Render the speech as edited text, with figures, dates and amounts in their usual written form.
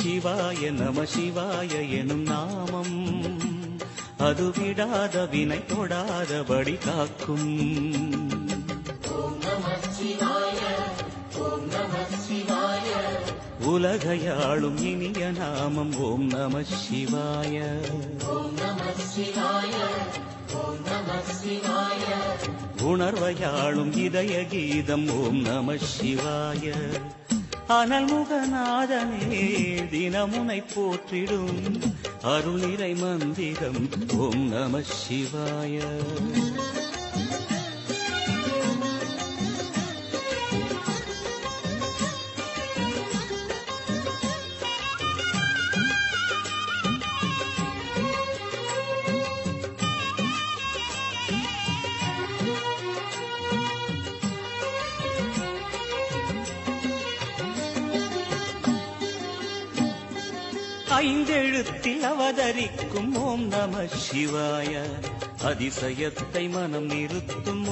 சிவாய எனும் நாமம் அது விடாத வினை தொடாதபடி காக்கும். உலகையாளும் இனிய நாமம் ஓம் நம சிவாய. உணர்வையாளும் இதய கீதம் ஓம் நம சிவாய. அனல்முகநாதனே தினமுனை போற்றிடும் அருளிரை மந்திரம் ஓம் நம சிவாய. ஐந்தெழுத்தில் அவதரிக்கும் ஓம் நம சிவாய அதிசயத்தை மனம் நிறுத்தும்